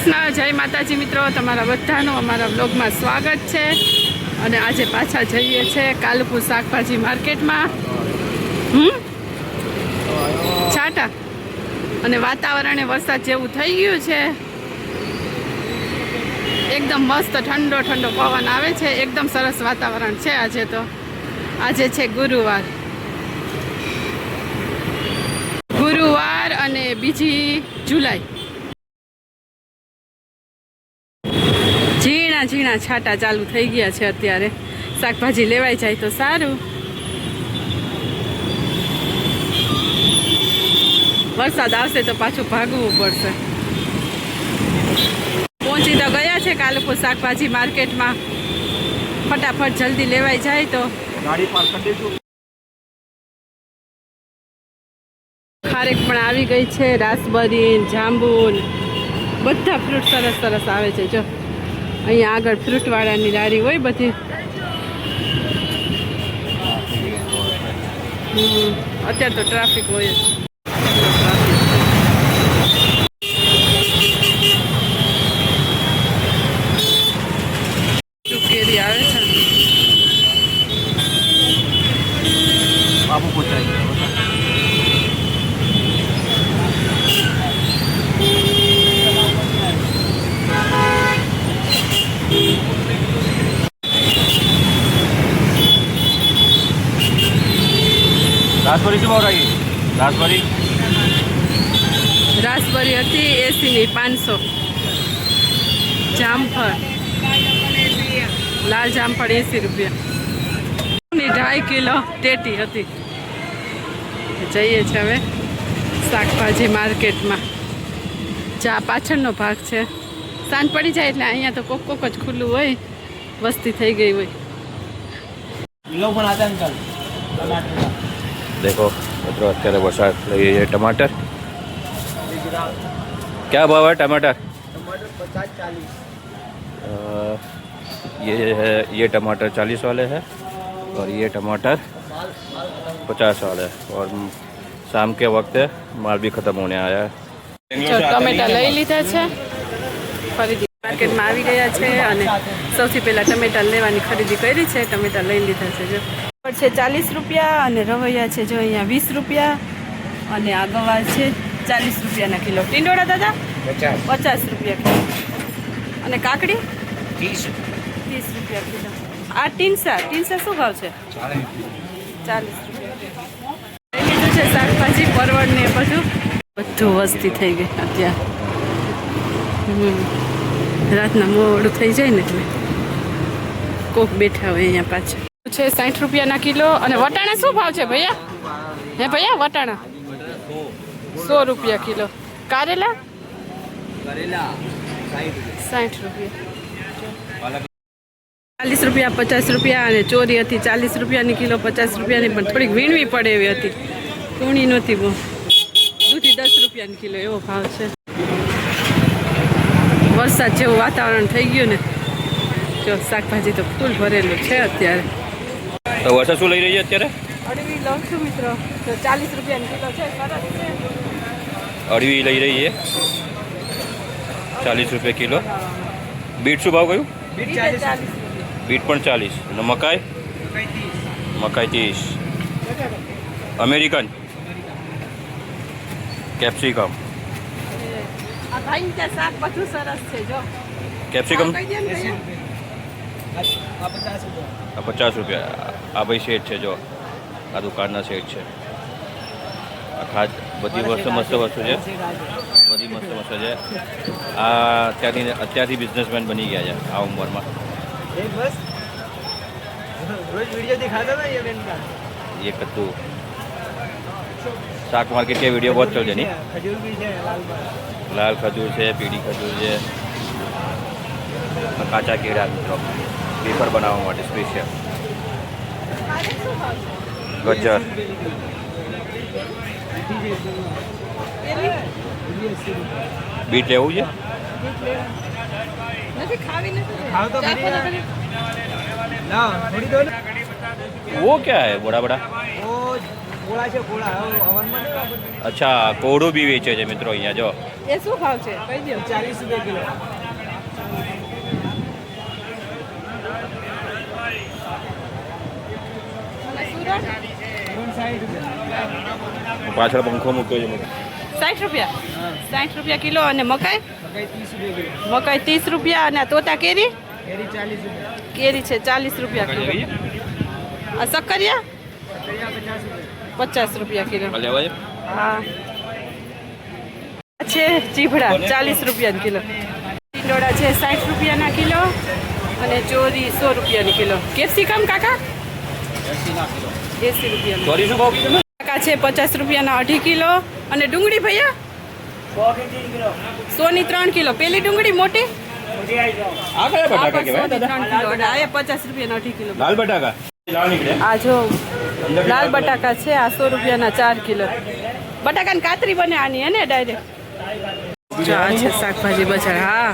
કૃષ્ણ, જય માતાજી મિત્રો, તમારા બધાનું અમારા બ્લોગમાં સ્વાગત છે. અને આજે પાછા જઈએ છીએ કાલુપુર શાકભાજી માર્કેટમાં. છાટા અને વાતાવરણે વરસાદ જેવું થઈ ગયું છે. એકદમ મસ્ત ઠંડો ઠંડો પવન આવે છે. એકદમ સરસ વાતાવરણ છે આજે. તો આજે છે ગુરુવાર અને 2 જુલાઈ. ઝીણા ઝીણા છાંટા ચાલુ થઈ ગયા છે અત્યારે. શાકભાજી લેવાઈ જાય તો સારું. વરસાદ આવશે તો પાછું ભાગવું પડશે. પહોંચી તો ગયા છે કાલુપુર શાકભાજી માર્કેટમાં. ફટાફટ જલ્દી લેવાઈ જાય તો ગાડી પાર્ક કરી દઈશું. ખારેક પણ આવી ગઈ છે. રાસબરી, જાંબુન, બધા ફ્રૂટ સરસ સરસ આવે છે. જો અહીંયા આગળ ફ્રૂટવાળાની લારી હોય બધી. અત્યારે તો ટ્રાફિક હોય જ. કેરી આવે છે. બાપુ પહોંચાઈ ગયા. રાસબરી શું ભાવ રાખી? રાસબરી હતી 80ની 500. જામફળ, લાલ જામફળ 80 રૂપિયા. 2.5 કિલો ટેટી હતી. જઈએ છીએ હવે શાકભાજી માર્કેટમાં. ચા પાછળનો ભાગ છે. સાંજ પડી જાય એટલે અહીંયા તો કોક જ ખુલ્લું હોય. વસ્તી થઈ ગઈ હોય. देखो मित्रों, અત્યારે વરસાદ લઈએ છીએ. टमाटर क्या भाव है? टमाटर 50-40। ये टमाटर 40 वाले हैं और ये टमाटर 50 वाले हैं. और शाम के वक्त माल भी ख़त्म होने आया है. ટમેટા લઈ લીધા છે. ફરીથી માર્કેટમાં આવી ગયા છે અને સૌથી પહેલાં ટમેટા લેવાની ખરીદી કરી છે. ટમેટા લઈ લીધા છે. જો છે 40 રૂપિયા અને રવૈયા છે જો અહીંયા 20 રૂપિયા અને આ ગવાર છે 40 રૂપિયાના કિલો. ટીંડોળા દાદા 50 રૂપિયા કિલો અને કાકડી 30 રૂપિયા કિલો. આ ટીન્સા શું ભાવ છે? 40 રૂપિયા. લઈ લીધું છે શાકભાજી, પરવળ ને બધું વસ્તી થઈ ગઈ અત્યારે. રાતના મોડું થઈ જાય ને એટલે કોક બેઠા હોય અહીંયા પાછળ. છે 60 રૂપિયાના કિલો. અને વટાણા શું ભાવ છે ભૈયા? હે ભૈયા, વટાણા 100 રૂપિયા કિલો. કારેલા 60 રૂપિયા. 40 રૂપિયા, 50 રૂપિયા. અને ચોરી હતી 40 રૂપિયાની કિલો, 50 રૂપિયાની. પણ થોડીક વીણવી પડે એવી હતી. કૂણી નહોતી બહુ. દૂધી 10 રૂપિયાની કિલો એવો ભાવ છે. વરસાદ જેવું વાતાવરણ થઈ ગયું ને. જો શાકભાજી તો ફૂલ ભરેલું છે અત્યારે. તો વરસાદ શું લઈ રહી છે અત્યારે? અડવી લઉં છું મિત્રો. તો 40 રૂપિયાની કિલો છે. સરસ છે. અડવી લઈ રહી છે 40 રૂપિયા કિલો. બીટ શું ભાવ કયું? બીટ 40 રૂપિયા. બીટ પણ 40. અને મકાઈ? મકાઈ 30. American capsicum. આ ભાઈ ત્યાં શાક બધું સરસ છે. જો કેપ્સિકમ કહી દે ને ભૈયા. 50 રૂપિયા. આ ભાઈ શેઠ છે. જો આ દુકાનના શેઠ છે. આ ખાસ બધી મસ્ત વસ્તુ છે. બધી મસ્ત વસ્તુ છે. આ અત્યારથી બિઝનેસમેન બની ગયા છે આ ઉંમરમાં. ये कद्दू शाक मार्केट के वीडियो बहुत चल जाए नहीं. लाल खजूर છે, પીળી ખજૂર છે, કાચા કેળા મિત્રો પેપર બનાવવા માટે સ્પેશિયલ. ગજર બીટ લેવું છે. નથી ખાવી નથી. वो क्या है बड़ा बड़ा? वो અચ્છા કોળું બી વેચે છે મિત્રો અહીંયા જો. એ શું ભાવ છે કહી દો. 40 રૂપિયા કિલો. પાછળ પંખો મૂક્યો છે મિત્રો. 60 રૂપિયા 60 રૂપિયા કિલો. અને મકાઈ મકાઈ 30 રૂપિયા કિલો. મકાઈ 30 રૂપિયા. અને તોતા કેરી કેરી 40 રૂપિયા. કેરી છે 40 રૂપિયા કિલો. આ સક્કરિયા સક્કરિયા 50 રૂપિયા. 50 રૂપિયા કિલો. ભલે હવે હા આ છે ચીભડા 40 રૂપિયા કિલો. ટીંડોળા છે 60 રૂપિયાના કિલો અને ચોરી 100 રૂપિયાની કિલો. કેપ્સિકમ કાકા 80 રૂપિયાના. સોરી શું ભાવ કીધું? કાકા છે 50 રૂપિયાના 2.5 કિલો. અને ડુંગળી ભૈયા 100 ની 3 કિલો. પેલી ડુંગળી મોટી આ કયા આ બટાકા પણ 100 કહેવાય ની દાદા? 3 કિલો. અને આ 50 રૂપિયાના 2.5 કિલો. લાલ બટાકા લાલ નીકળે. આ જો લાલ બટાકા છે આ 100 રૂપિયાના 4 કિલો. બટાકાની કાતરી બને આની હે ને ડાયરેક્ટ. જો આ છે શાકભાજી બજાર. હા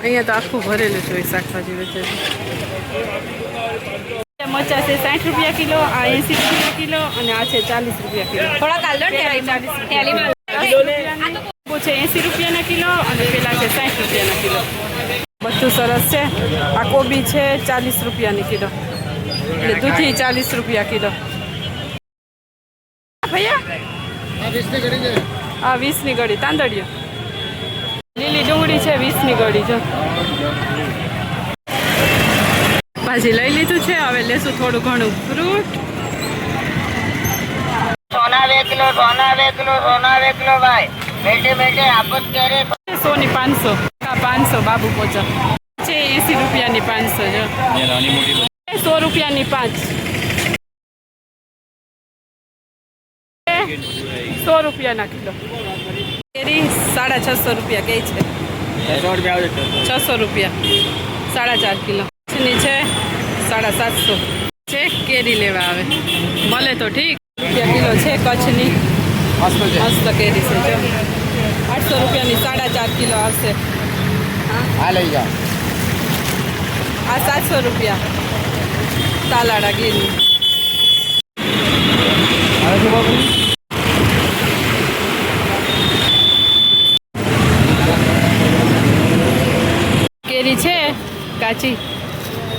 અહીંયા તો આખું ભરેલું છે શાકભાજી બજાર. મરચા છે 60 રૂપિયા કિલો. આ 80 રૂપિયા કિલો. અને આ છે 40 રૂપિયા કિલો. થોડા કાલ છે 80 રૂપિયાના કિલો. અને પેલા છે 60 રૂપિયાના કિલો. બધું સરસ છે. આ કોબી છે 40 રૂપિયાની કિલો. એટલે દૂધી 40 રૂપિયા કિલો. ભૈયા આ 20 ની ગળી તાંદળીઓ. લીલી ડુંગળી છે 20 ની ગળી. જો ભાજી લઈ લીધું છે. હવે લેશું થોડું ઘણું ફ્રૂટ. सोना 2 किलो भाई बेटे बेटे आपस कह रहे 100 ની 500. 500 બાબુ પોચા છે 80 રૂપિયાની 500. જો અહીંયા નાની મોટી 100 રૂપિયાની 5. 100 રૂપિયાના કિલો. કેરી 650 રૂપિયા કહે છે. 600 રૂપિયા 4.5 કિલો. ની છે 750 છે. કેરી લેવા આવે મળે તો ઠીક. રૂપિયા કિલો છે કચ્છની મસ્ત કેરી છે. જો 800 રૂપિયાની 4.5 કિલો આવશે. આ લઈ જાઓ. આ 700 રૂપિયા તાલાડા ગીરની. કેરી છે કાચી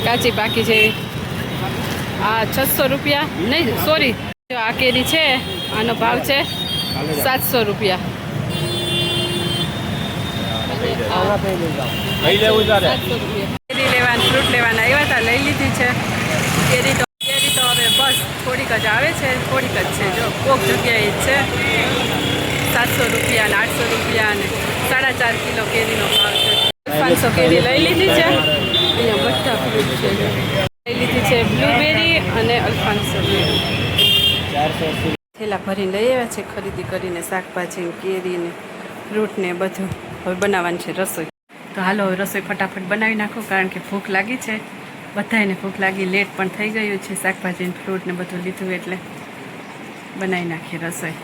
કાચી પાકી જેવી. આ 600 રૂપિયા નહીં સોરી. આ કેરી છે આનો ભાવ છે 700 રૂપિયા. લઈ લેવું તારે. 700 રૂપિયા. કેરી લેવાનું ફ્રૂટ લેવાના આવ્યા હતા લઈ લીધી છે. કેરી તો હવે બસ થોડીક જ આવે છે. થોડીક જ છે. જો કોક જગ્યાએ જ છે. 700 રૂપિયા અને 800 રૂપિયા અને 4.5 કિલો કેરીનો ભાવ છે. 500 કેરી લઈ લીધી છે. અહીંયા બધા ફ્રૂટ છે. લઈ લીધી છે બ્લુબેરી અને અલ્ફાન્સો. થેલા ભરીને લઈ આવ્યા છે ખરીદી કરીને. શાકભાજી કેરી ને ફ્રૂટ ને બધું. હવે બનાવવાનું છે રસોઈ. તો હાલો હવે રસોઈ ફટાફટ બનાવી નાખો કારણ કે ભૂખ લાગી છે. બધાને ભૂખ લાગી. લેટ પણ થઈ ગયું છે. શાકભાજી ફ્રૂટ ને બધું લીધું એટલે બનાવી નાખીએ રસોઈ.